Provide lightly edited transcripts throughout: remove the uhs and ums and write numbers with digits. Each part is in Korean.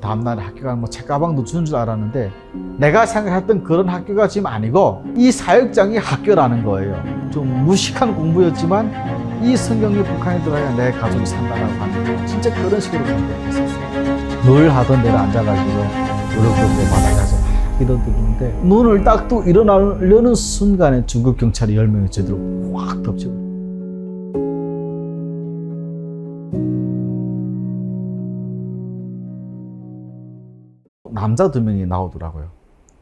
다음날에 학교 가면 뭐 책가방도 주는 줄 알았는데 내가 생각했던 그런 학교가 지금 아니고 이 사역장이 학교라는 거예요. 좀 무식한 공부였지만 이 성경이 북한에 들어가야 내 가족이 산다라고 하는 거예요. 진짜 그런 식으로 공부했었어요. 늘 하던 데를 앉아가지고 무릎 바닥에서 이런 듣는데 눈을 딱 뜨고 일어나려는 순간에 중국 경찰이 10명이 제대로 확 덮치고 남자 2명이 나오더라고요.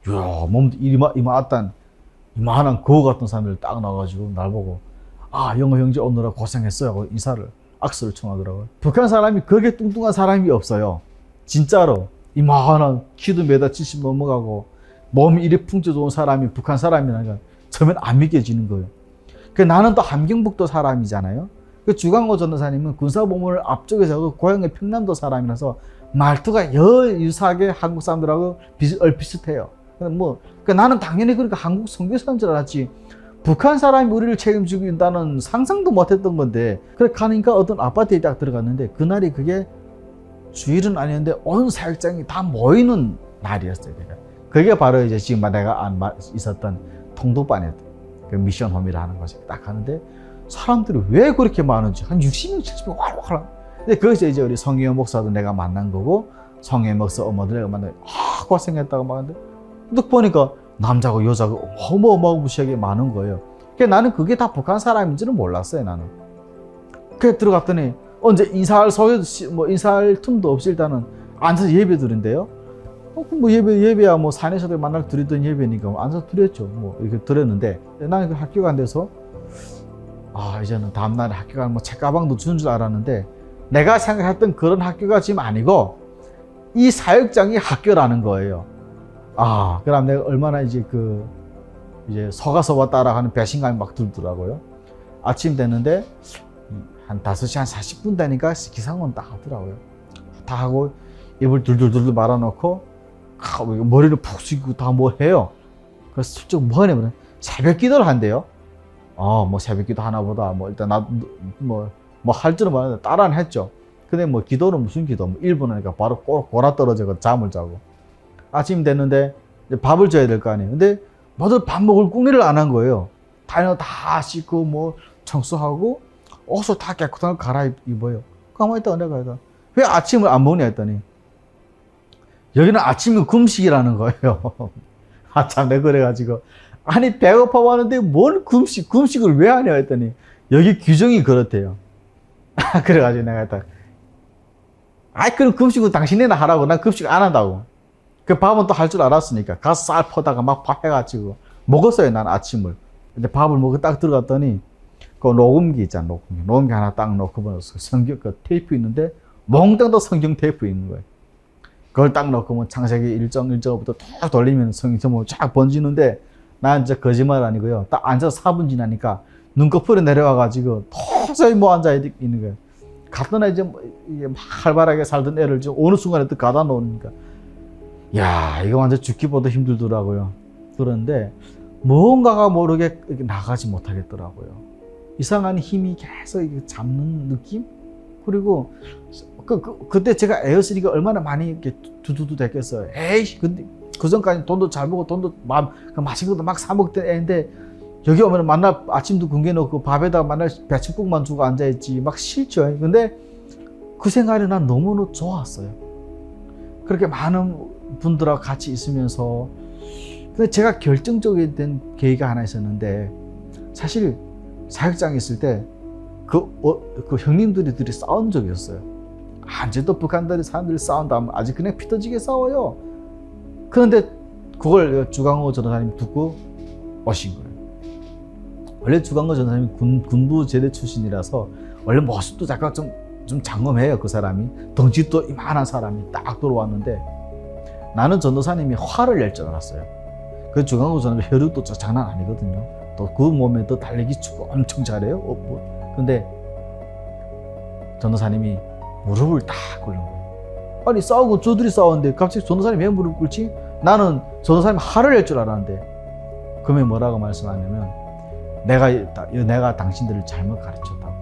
이야, 몸도 이만한 거우 같은 사람들 딱 나와가지고 날 보고 영호 형제 오느라 고생했어요 하고 악수를 청하더라고요. 북한 사람이 그렇게 뚱뚱한 사람이 없어요. 진짜로 이만한 키도 1m70 넘어가고 몸이 이리 풍조 좋은 사람이 북한 사람이라니까 처음엔 안 믿겨지는 거예요. 나는 또 함경북도 사람이잖아요. 주강호 전도사님은 군사보문을 앞쪽에서 하고 고향이 평남도 사람이라서 말투가 유사하게 한국 사람들하고 비슷해요. 나는 당연히 그러니까 한국 선교사인 줄 알았지. 북한 사람이 우리를 책임지고 있다는 상상도 못했던 건데, 그래 가니까 어떤 아파트에 딱 들어갔는데 그날이 그게 주일은 아니었는데 온 사역장이 다 모이는 날이었어요. 그게 바로 이제 지금 내가 있었던 통도반에 미션홈이라 하는 곳에 딱 가는데 사람들이 왜 그렇게 많은지 한 60명, 70명 활활. 근데 거기서 이제 우리 성혜영 목사도 내가 만난 거고 성혜영 목사 어머들 내가 만나고 고생했다고 막 하는데 딱 보니까 남자고 여자고 어마어마무시하게 많은 거예요. 나는 그게 다 북한 사람인지는 몰랐어요. 나는. 그래 들어갔더니 언제 인사할 틈도 없이 일단은 앉아서 예배 드린대요. 예배야 산에서도 만날 드리던 예배니까 앉아서 드렸죠. 이렇게 드렸는데 나는 그 학교가 안 돼서 이제는 다음날에 학교 가면 책가방도 주는 줄 알았는데 내가 생각했던 그런 학교가 지금 아니고 이 사역장이 학교라는 거예요. 그럼 내가 얼마나 이제 속아서 따라가는 배신감이 막 들더라고요. 아침 됐는데 한 5시 한 40분 되니까 기상원 딱 하더라고요. 다 하고 입을 둘둘둘 말아놓고 머리를 푹 숙이고 다 해요. 그래서 슬쩍 하냐면 새벽 기도를 한대요. 새벽 기도 하나보다 일단 할 줄은 모르는데 따라는 했죠. 근데 기도는 무슨 기도? 1분 하니까 바로 골아 떨어져서 잠을 자고. 아침 됐는데 이제 밥을 줘야 될 거 아니에요. 근데 모두 밥 먹을 궁리를 안 한 거예요. 다 씻고 청소하고 옷을 다 깨끗하게 갈아입어요. 가만히 있다가 내가 왜 아침을 안 먹냐 했더니 여기는 아침이 금식이라는 거예요. 참 내가 그래가지고 아니 배고파 왔는데 뭘 금식을 왜 하냐 했더니 여기 규정이 그렇대요. 그래가지고 내가 딱 그럼 금식은 당신네나 하라고. 난 금식 안 한다고. 그 밥은 또 할 줄 알았으니까 가서 쌀 퍼다가 막 밥 해가지고 먹었어요. 난 아침을. 근데 밥을 먹고 딱 들어갔더니 그 녹음기 있잖아. 녹음기 하나 딱 넣고 성경 테이프 있는데 몽땅 또 성경 테이프 있는 거예요. 그걸 딱 넣고 창세기 1장부터 딱 돌리면 성경 제목이 쫙 번지는데 난 진짜 거짓말 아니고요. 딱 앉아서 4분 지나니까 눈꺼풀에 내려와가지고 도저히 앉아 있는 거예요. 갔더나 이제 막 활발하게 살던 애를 좀 어느 순간에 또 가다 놓으니까 이거 완전 죽기보다 힘들더라고요. 그런데 뭔가가 모르게 나가지 못하겠더라고요. 이상한 힘이 계속 잡는 느낌? 그리고 그때 제가 에어스리가 얼마나 많이 이렇게 두두두 됐겠어요. 근데 그 전까지 돈도 잘 먹고 돈도 맛있는 것도 막 사 먹던 애인데 여기 오면 만날 아침도 굶겨놓고 밥에다가 만날 배추국만 주고 앉아있지 막 싫죠. 근데 그 생활이 난 너무너무 좋았어요. 그렇게 많은 분들하고 같이 있으면서. 근데 제가 결정적인 된 계기가 하나 있었는데 사실 사역장에 있을 때 그 형님들이 싸운 적이 있었어요. 언제도 북한 사람들이 싸운다 하면 아직 그냥 피 터지게 싸워요. 그런데 그걸 주강호 전도사님이 듣고 오신 거예요. 원래 주강호 전도사님이 군부 제대 출신이라서 원래 모습도 잠깐 좀 장엄해요. 그 사람이 덩치도 이만한 사람이 딱 들어왔는데 나는 전도사님이 화를 낼 줄 알았어요. 그 주강호 전도사님 혈육도 장난 아니거든요. 또 그 몸에 또 달리기 축구 엄청 잘해요. 근데 전도사님이 무릎을 딱 꿇는 거예요. 아니 싸우고 저들이 싸우는데 갑자기 전도사님이 왜 무릎 꿇지? 나는 전도사님이 화를 낼 줄 알았는데 그러면 뭐라고 말씀하냐면 내가 당신들을 잘못 가르쳤다고.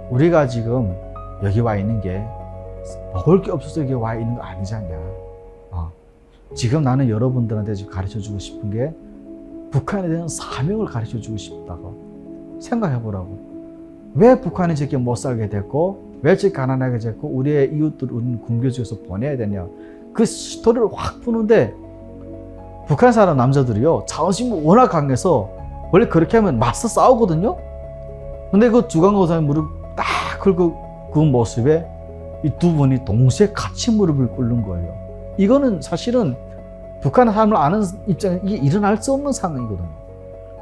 우리가 지금 여기 와 있는 게 먹을 게 없어서 여기 와 있는 거 아니지 않냐. 지금 나는 여러분들한테 지금 가르쳐 주고 싶은 게 북한에 대한 사명을 가르쳐 주고 싶다고 생각해 보라고. 왜 북한이 저렇게 못 살게 됐고 왜 저렇게 가난하게 됐고 우리의 이웃들을 우리는 굶겨주어서 보내야 되냐. 그 스토리를 확 푸는데 북한 사람 남자들이요 자존심이 워낙 강해서 원래 그렇게 하면 맞서 싸우거든요. 근데 그 주강고사의 무릎 딱 긁고 그 모습에 이 두 분이 동시에 같이 무릎을 꿇는 거예요. 이거는 사실은 북한 사람을 아는 입장에 이게 일어날 수 없는 상황이거든요.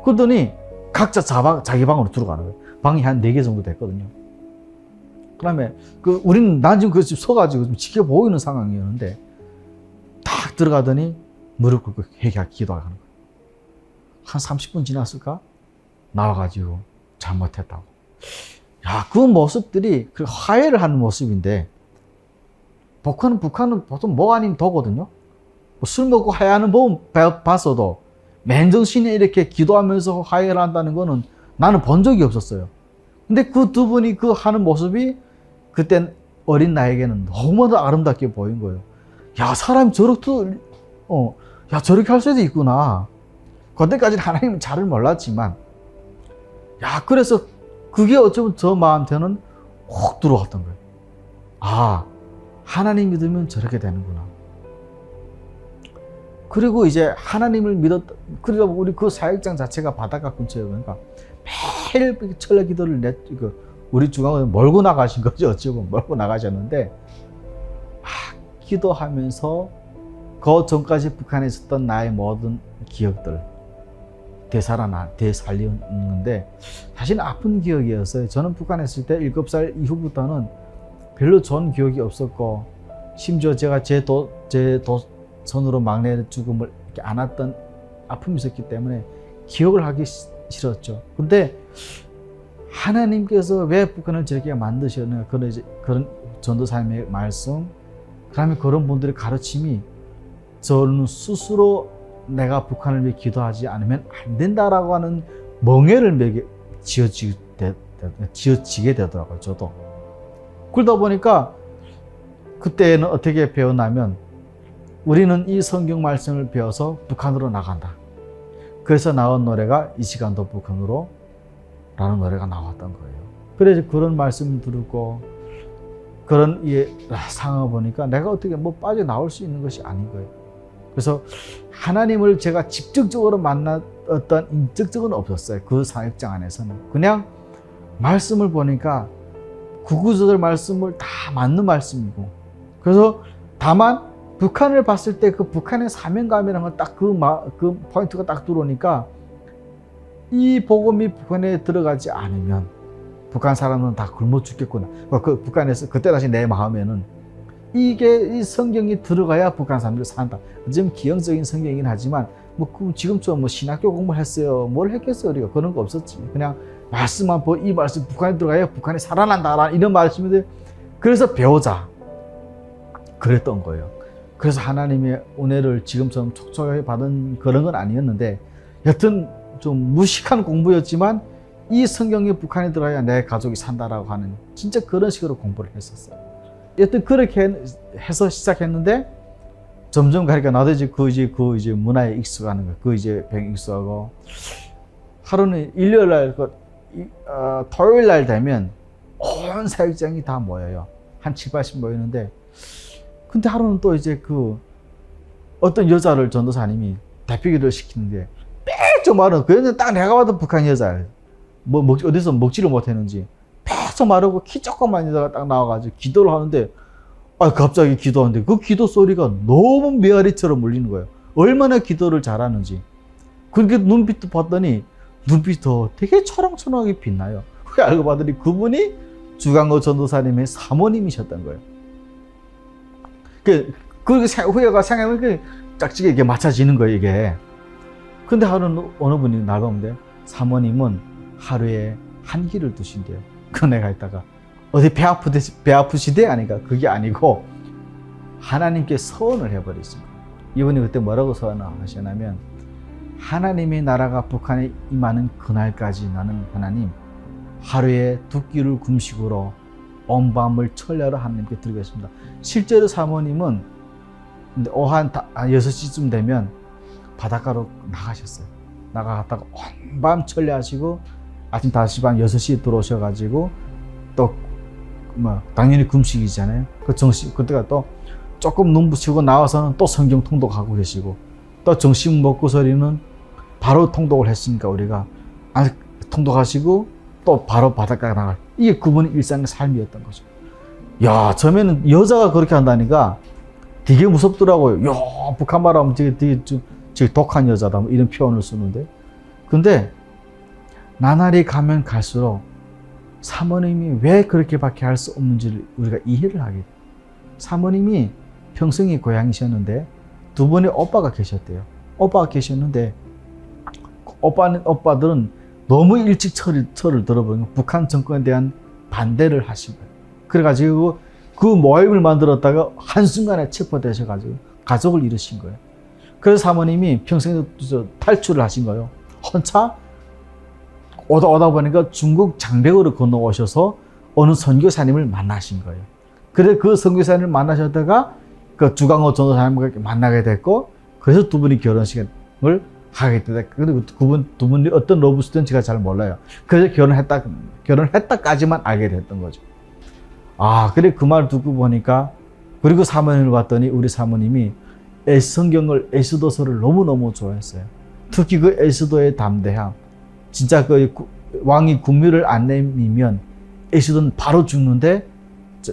그러더니 각자 자기 방으로 들어가는 거예요. 방이 한 4개 정도 됐거든요. 그 다음에 난 지금 그 집 서가지고 좀 지켜보고 있는 상황이었는데 딱 들어가더니 무릎 꿇고 기도하는 거예요. 한 30분 지났을까? 나와가지고 잘못했다고. 야, 그 모습들이 그 화해를 하는 모습인데 북한은 보통 뭐 아니면 도거든요. 술 먹고 화해하는 법 봤어도 맨정신에 이렇게 기도하면서 화해를 한다는 거는 나는 본 적이 없었어요. 근데 그 두 분이 그 하는 모습이 그땐 어린 나에게는 너무나도 아름답게 보인 거예요. 야, 사람이 저렇게 할 수도 있구나. 그때까지는 하나님은 잘을 몰랐지만, 야, 그래서 그게 어쩌면 저 마음한테는 혹 들어왔던 거예요. 아, 하나님 믿으면 저렇게 되는구나. 그리고 이제 하나님을 그러니까 우리 그 사역장 자체가 바닷가 근처에 그러니까 매일 철야 기도를 우리 주강을 몰고 나가신 거죠. 어쩌면 몰고 나가셨는데, 기도하면서 그 전까지 북한에 있었던 나의 모든 기억들 되살리는데 사실 아픈 기억이었어요. 저는 북한에 있을 때 7살 이후부터는 별로 좋은 기억이 없었고, 심지어 제가 제 손으로 막내 죽음을 이렇게 안았던 아픔이 있었기 때문에 기억을 하기 싫었죠. 근데 하나님께서 왜 북한을 저렇게 만드셨나, 그런 전도사님의 말씀, 그다음에 그런 분들의 가르침이 저는 스스로 내가 북한을 위해 기도하지 않으면 안 된다라고 하는 멍에를 지어지게 되더라고요. 저도. 그러다 보니까 그때는 어떻게 배웠냐면 우리는 이 성경 말씀을 배워서 북한으로 나간다. 그래서 나온 노래가 이 시간도 북한으로 라는 노래가 나왔던 거예요. 그래서 그런 말씀을 들고 그런 상황을 보니까 내가 어떻게 빠져나올 수 있는 것이 아닌 거예요. 그래서 하나님을 제가 직접적으로 만났던 인적적은 없었어요. 그 사역장 안에서는. 그냥 말씀을 보니까 구구절절 말씀을 다 맞는 말씀이고, 그래서 다만 북한을 봤을 때 그 북한의 사명감이라는 건 딱 그 포인트가 딱 들어오니까 이 복음이 북한에 들어가지 않으면 북한 사람은 다 굶어 죽겠구나. 그 북한에서 그때 다시 내 마음에는 이 성경이 들어가야 북한 사람들이 산다. 지금 기형적인 성경이긴 하지만 지금처럼 신학교 공부를 했어요. 뭘 했겠어요. 우리가 그런 거 없었지. 그냥 말씀만 보고 이 말씀 북한에 들어가야 북한이 살아난다. 이런 말씀인데 그래서 배우자. 그랬던 거예요. 그래서 하나님의 은혜를 지금처럼 촉촉하게 받은 그런 건 아니었는데 여튼 좀 무식한 공부였지만 이 성경이 북한에 들어가야 내 가족이 산다라고 하는 진짜 그런 식으로 공부를 했었어요. 여튼 그렇게 해서 시작했는데 점점 가니까 나도 이제 그 문화에 익숙하는 거예요. 그 이제 병 익숙하고 하루는 일요일 날 토요일 날 되면 온 사역장이 다 모여요. 한 7, 80 모이는데 근데 하루는 또 이제 어떤 여자를 전도사님이 대피기도를 시키는데 빼쩍 마른 그 여자는 딱 내가 봐도 북한 여자예요. 어디서 먹지를 못했는지 빼쩍 마르고 키 조그만 여자가 딱 나와가지고 기도를 하는데 갑자기 기도하는데 그 기도 소리가 너무 메아리처럼 울리는 거예요. 얼마나 기도를 잘하는지. 그렇게 눈빛도 봤더니 눈빛이 더 되게 초롱초롱하게 빛나요. 알고 봤더니 그분이 주강호 전도사님의 사모님이셨던 거예요. 후회가 생각하면 짝지게 이게 맞춰지는 거예요, 이게. 근데 어느 분이 날 보는데 사모님은 하루에 한 끼를 드신대요. 그 내가 있다가 어디 배 아프시대? 아니까 그게 아니고 하나님께 서원을 해버렸습니다. 이분이 그때 뭐라고 서원하셨냐면 하나님의 나라가 북한에 임하는 그날까지 나는 하나님 하루에 2끼를 금식으로 온 밤을 천례로 하나님께 드리겠습니다. 실제로 사모님은 오한 6시쯤 되면 바닷가로 나가셨어요. 나가갔다가 온 밤 천례하시고 아침 5시 반 6시에 들어오셔가지고 또 당연히 금식이잖아요. 그 정식 그때가 또 조금 눈 붙이고 나와서는 또 성경 통독하고 계시고 또 점심 먹고서리는 바로 통독을 했으니까 우리가 통독하시고 또 바로 바닷가에 나갈 이게 그분의 일상의 삶이었던 거죠. 야, 처음에는 여자가 그렇게 한다니까 되게 무섭더라고요. 야, 북한 말하면 되게 독한 여자다 뭐 이런 표현을 쓰는데 근데 나날이 가면 갈수록 사모님이 왜 그렇게밖에 할 수 없는지를 우리가 이해를 하게 돼요. 사모님이 평생이 고향이셨는데 두 분의 오빠가 계셨대요. 오빠가 계셨는데 오빠들은 너무 일찍 철을 들어버리고 북한 정권에 대한 반대를 하신 거예요. 그래가지고 그 모임을 만들었다가 한순간에 체포되셔가지고 가족을 잃으신 거예요. 그래서 사모님이 평생에 탈출을 하신 거예요. 혼자 오다 보니까 중국 장벽으로 건너오셔서 어느 선교사님을 만나신 거예요. 그래 그 선교사님을 만나셨다가 그 주강호 전도사님과 만나게 됐고 그래서 두 분이 결혼식을 하게 됐다. 근데 두 분이 어떤 러브스토리는 제가 잘 몰라요. 그래서 결혼했다까지만 알게 됐던 거죠. 아, 그래 그 말 듣고 보니까 그리고 사모님을 봤더니 우리 사모님이 성경을 에스더서를 너무너무 좋아했어요. 특히 그 에스더의 담대함. 진짜 그 왕이 국민을 안 내미면 에스더는 바로 죽는데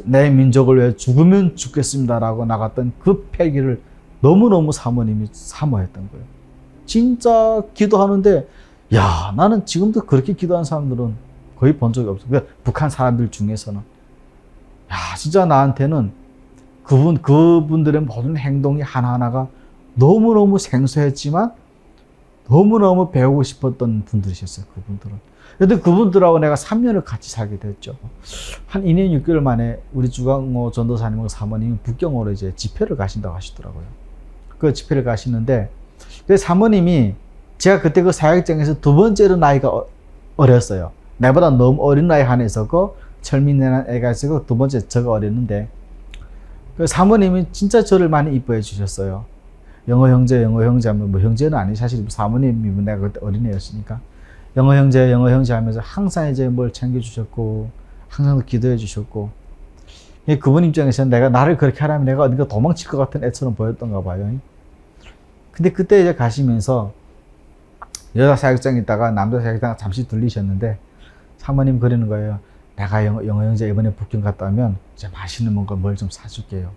내 민족을 위해 죽으면 죽겠습니다라고 나갔던 그 패기를 너무너무 사모님이 사모했던 거예요. 진짜 기도하는데 야, 나는 지금도 그렇게 기도하는 사람들은 거의 본 적이 없어요. 그러니까 북한 사람들 중에서는 야, 진짜 나한테는 그분들의 모든 행동이 하나하나가 너무너무 생소했지만 너무너무 배우고 싶었던 분들이셨어요. 그분들은. 근데 그분들하고 내가 3년을 같이 살게 됐죠. 한 2년 6개월 만에 우리 주강호 전도사님과 사모님이 북경으로 이제 집회를 가신다고 하시더라고요. 그 집회를 가시는데 그 사모님이 제가 그때 그 사역장에서 두 번째로 나이가 어렸어요. 나보다 너무 어린 나이 하나 있었고 철민이라는 애가 있었고 두 번째 저가 어렸는데 그 사모님이 진짜 저를 많이 이뻐해 주셨어요. 영어 형제 하면 뭐 형제는 아니 사실 사모님이면 내가 그때 어린애였으니까 영어 형제 하면서 항상 이제 뭘 챙겨주셨고 항상 기도해 주셨고 그분 입장에서는 나를 그렇게 하라면 내가 어딘가 도망칠 것 같은 애처럼 보였던가 봐요. 근데 그때 이제 가시면서 여자 사역장에 있다가 남자 사역장 잠시 들리셨는데 사모님 그러는 거예요. 내가 영어 형제 이번에 북경 갔다 오면 이제 맛있는 뭘 좀 사줄게요.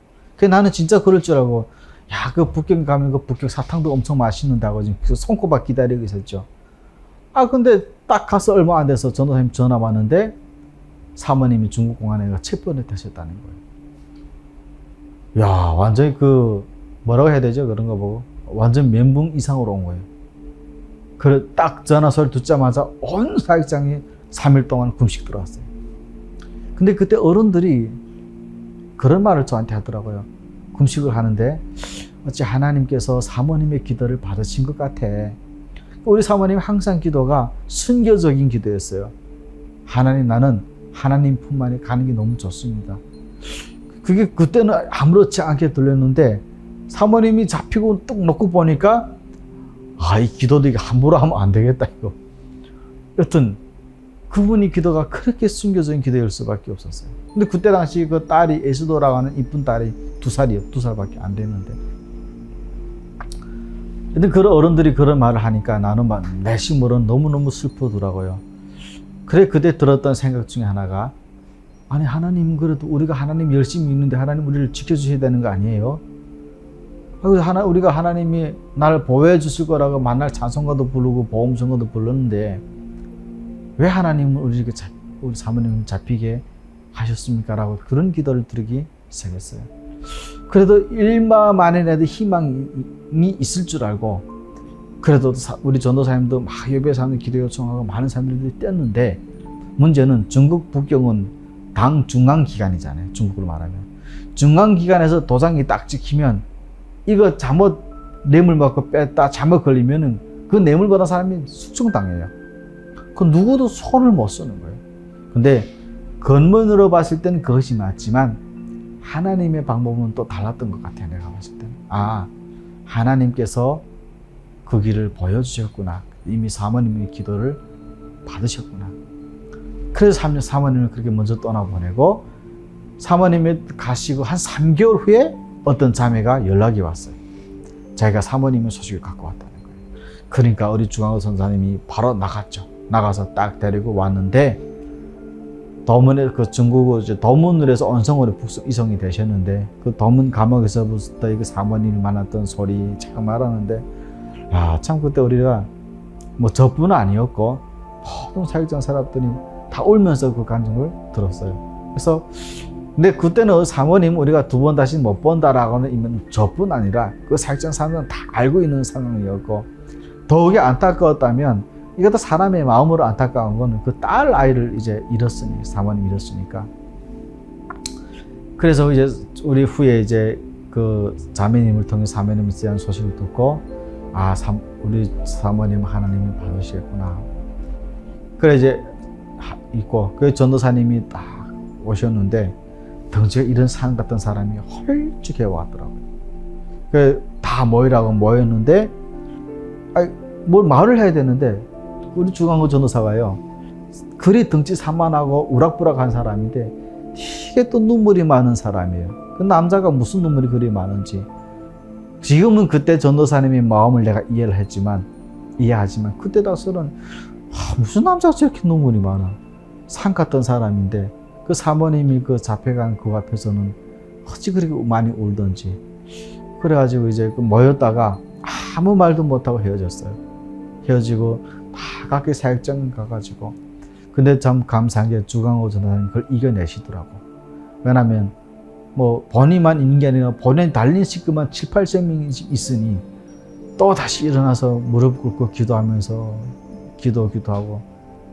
나는 진짜 그럴 줄 알고 야, 그 북경 가면 그 북경 사탕도 엄청 맛있는다고 지금 손꼽아 기다리고 있었죠. 근데 딱 가서 얼마 안 돼서 전도사님 전화 왔는데 사모님이 중국 공안에 체포를 되셨다는 거예요. 야, 완전히 뭐라고 해야 되죠? 그런 거 보고. 완전 멘붕 이상으로 온 거예요. 그래, 딱 전화 소리 듣자마자 온 사역장이 3일 동안 금식 들어왔어요. 근데 그때 어른들이 그런 말을 저한테 하더라고요. 금식을 하는데 어찌 하나님께서 사모님의 기도를 받으신 것 같아. 우리 사모님 항상 기도가 순교적인 기도였어요. 하나님, 나는 하나님 품만에 가는 게 너무 좋습니다. 그게 그때는 아무렇지 않게 들렸는데 사모님이 잡히고 뚝 놓고 보니까 이 기도도 함부로 하면 안 되겠다 이거. 여튼 그분이 기도가 그렇게 순교적인 기도일 수밖에 없었어요. 근데 그때 당시 그 딸이 에스더라고 하는 이쁜 딸이 2살밖에 안 됐는데 근데 그런 어른들이 그런 말을 하니까 나는 내심으로는 너무너무 슬프더라고요. 그래 그때 들었던 생각 중에 하나가 아니 하나님 그래도 우리가 하나님 열심히 믿는데 하나님 우리를 지켜주셔야 되는 거 아니에요? 우리가 하나님이 나를 보호해 주실 거라고 만날 찬송가도 부르고 보험성가도 불렀는데 왜 하나님은 우리 사모님을 잡히게 하셨습니까? 라고 그런 기도를 드리기 시작했어요. 그래도 일만만이라도 희망이 있을 줄 알고 그래도 우리 전도사님도 막 예배에서 하는 기도 요청하고 많은 사람들이 뛰었는데 문제는 중국 북경은 당 중앙기관이잖아요. 중국으로 말하면. 중앙기관에서 도장이 딱 찍히면 이거 잘못 뇌물 받고 뺐다 잘못 걸리면은 그 뇌물 받은 사람이 숙청당해요. 그 누구도 손을 못 쓰는 거예요. 근데 겉면으로 봤을 때는 그것이 맞지만 하나님의 방법은 또 달랐던 것 같아요. 내가 봤을 때는. 하나님께서 그 길을 보여주셨구나. 이미 사모님의 기도를 받으셨구나. 그래서 사모님을 그렇게 먼저 떠나보내고 사모님이 가시고 한 3개월 후에 어떤 자매가 연락이 왔어요. 자기가 사모님의 소식을 갖고 왔다는 거예요. 그러니까 우리 주강호 선사님이 바로 나갔죠. 나가서 딱 데리고 왔는데 도문에 그 중국어 도문을 해서 언성으로 이송이 되셨는데 그 도문 감옥에서부터 그 사모님이 만났던 소리 참 말하는데 참 그때 우리가 뭐 저뿐 아니었고 모든 사역장 사람들이 다 울면서 그 감정을 들었어요. 그래서 근데 그때는 사모님 우리가 두 번 다시 못 본다라고는 저뿐 아니라 그 사역장 사람들은 다 알고 있는 상황이었고 더욱이 안타까웠다면 이것도 사람의 마음으로 안타까운 거는 그 딸 아이를 이제 잃었으니 사모님 잃었으니까. 그래서 이제 우리 후에 이제 그 자매님을 통해 사모님에 대한 소식을 듣고 우리 사모님 하나님이 받으시겠구나. 그래 이제 있고 그 전도사님이 딱 오셨는데 덩치가 이런 산 같은 사람이 헐쭉해 왔더라고요. 그 다 모이라고 모였는데 뭘 말을 해야 되는데 우리 주강호 전도사가요. 그리 덩치 산만하고 우락부락한 사람인데 되게 또 눈물이 많은 사람이에요. 그 남자가 무슨 눈물이 그리 많은지 지금은 그때 전도사님의 마음을 내가 이해하지만 그때 당시는 무슨 남자가 저렇게 눈물이 많아. 산 같던 사람인데 그 사모님이 그 잡혀간 그 앞에서는 어찌 그렇게 많이 울던지. 그래가지고 이제 모였다가 아무 말도 못하고 헤어졌어요. 헤어지고 다 각기 사역장 가가지고. 근데 참 감사한 게 주강호 전도사님 그걸 이겨내시더라고. 왜냐면 뭐 본인만 있는 게 아니라 본인 달린 식구만 7, 8명이 있으니 또 다시 일어나서 무릎 꿇고 기도하면서 기도하고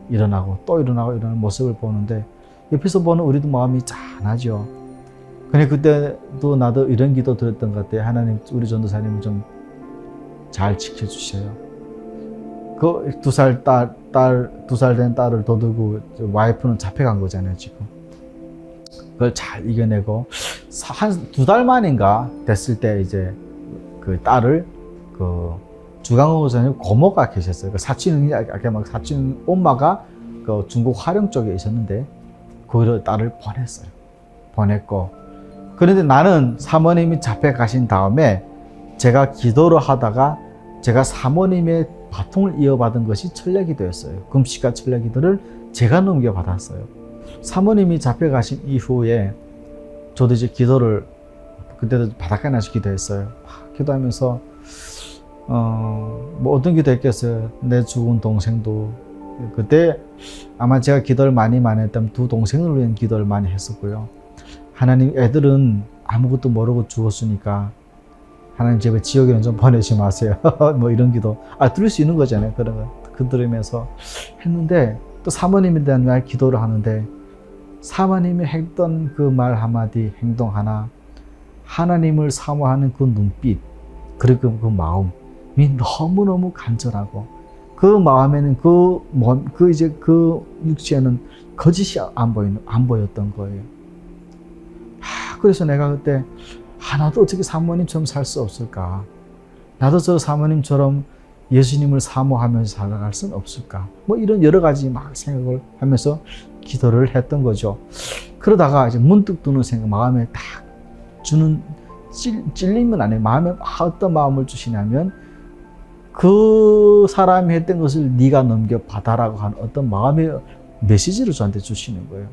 일어나고 또 일어나고 이러는 모습을 보는데 옆에서 보는 우리도 마음이 짠하죠. 근데 그때도 나도 이런 기도 드렸던 것 같아요. 하나님 우리 전도사님을 좀 잘 지켜주셔요. 그 2살 된 딸을 둬두고 와이프는 잡혀간 거잖아요, 지금. 그걸 잘 이겨내고 한 2달 만인가 됐을 때 이제 그 딸을 그 주강호 전도사님 고모가 계셨어요. 그 사촌이 아까 막 사촌 엄마가 그 중국 화령 쪽에 있었는데 거기로 딸을 보냈고 그런데 나는 사모님이 잡혀가신 다음에 제가 기도를 하다가 제가 사모님의 바통을 이어받은 것이 천례기도였어요. 금식과 천례기도를 제가 넘겨받았어요. 사모님이 잡혀가신 이후에 저도 이제 기도를 그때도 바닷가에 나서 기도했어요. 기도하면서 뭐 어떤 기도 했겠어요. 내 죽은 동생도 그때 아마 제가 기도를 많이 했다면 2 동생을 위한 기도를 많이 했었고요. 하나님 애들은 아무것도 모르고 죽었으니까 하나님 제발 지옥에는 좀 보내지 마세요. 뭐 이런 기도 들을 수 있는 거잖아요. 그런 거 그 들으면서 했는데 또 사모님에 대한 말 기도를 하는데 사모님이 했던 그 말 한마디 행동 하나 하나님을 사모하는 그 눈빛 그리고 그 마음이 너무너무 간절하고 그 마음에는 이제 그 육체에는 거짓이 안 보였던 거예요. 그래서 내가 그때 나도 어떻게 사모님처럼 살 수 없을까? 나도 저 사모님처럼 예수님을 사모하면서 살아갈 수는 없을까? 뭐 이런 여러 가지 막 생각을 하면서 기도를 했던 거죠. 그러다가 이제 문득 드는 생각, 마음에 딱 주는 찔림은 아니에요. 마음에 어떤 마음을 주시냐면 그 사람이 했던 것을 네가 넘겨받아라고 하는 어떤 마음의 메시지를 저한테 주시는 거예요.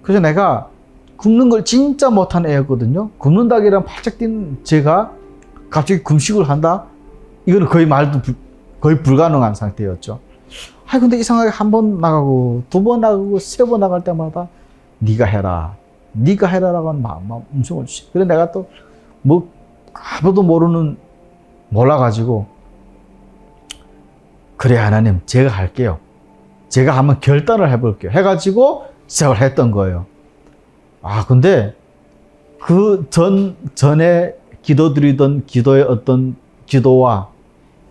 그래서 내가 굶는 걸 진짜 못하는 애였거든요. 굶는다기란 팔짝 뛴 제가 갑자기 금식을 한다? 이거는 거의 말도 거의 불가능한 상태였죠. 근데 이상하게 1번 나가고 2번 나가고 3번 나갈 때마다 네가 해라라고 하는 음성을 주시. 그래서 내가 또 뭐 아무도 몰라가지고 그래 하나님 제가 할게요. 제가 한번 결단을 해볼게요. 해가지고 시작을 했던 거예요. 근데 그 전에 기도드리던 기도의 어떤 기도와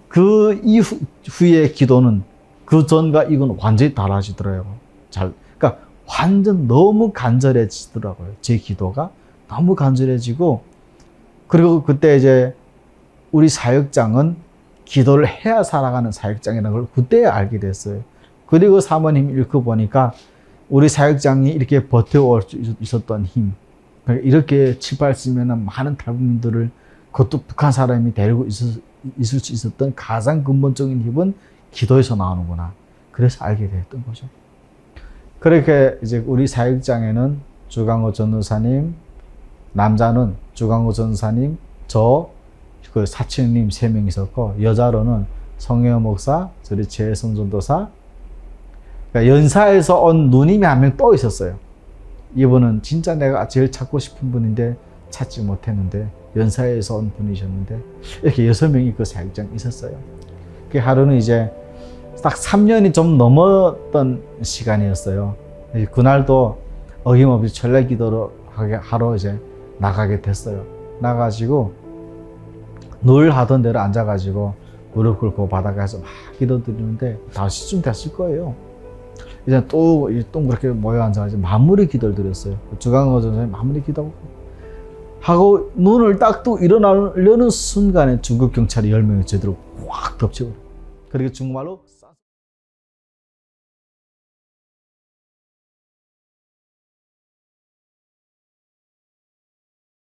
그 이후의 기도는 그 전과 이건 완전히 달라지더라고요. 그러니까 완전 너무 간절해지더라고요. 제 기도가 너무 간절해지고, 그리고 그때 이제 우리 사역장은 기도를 해야 살아가는 사역장이라는 걸 그때 알게 됐어요. 그리고 사모님 읽어보니까 우리 사역장이 이렇게 버텨올 수 있었던 힘, 그러니까 이렇게 7, 80년 많은 탈북민들을 그것도 북한 사람이 데리고 있을 수 있었던 가장 근본적인 힘은 기도에서 나오는구나. 그래서 알게 됐던 거죠. 그렇게 이제 우리 사역장에는 주강호 전도사님, 남자는 주강호 전도사님, 그 사칭님 3명 있었고, 여자로는 성혜호 목사, 저리 최혜성 전도사, 그러니까 연사에서 온 누님이 한 명 또 있었어요. 이분은 진짜 내가 제일 찾고 싶은 분인데 찾지 못했는데 연사에서 온 분이셨는데, 이렇게 6명이 그 사역장에 있었어요. 그 하루는 이제 딱 3년이 좀 넘었던 시간이었어요. 그날도 어김없이 전례 기도를 하러 이제 나가게 됐어요. 나가지고 늘 하던 대로 앉아가지고 무릎 꿇고 바닥에서 막 기도드리는데 5시쯤 됐을 거예요. 이제 또 그렇게 모여 앉아가지고 마무리 기도를 드렸어요. 주강호 전사님 마무리 기도하고 눈을 딱 뜨고 일어나려는 순간에 중국 경찰이 10명이 제대로 확 덮치고, 그리고 중국말로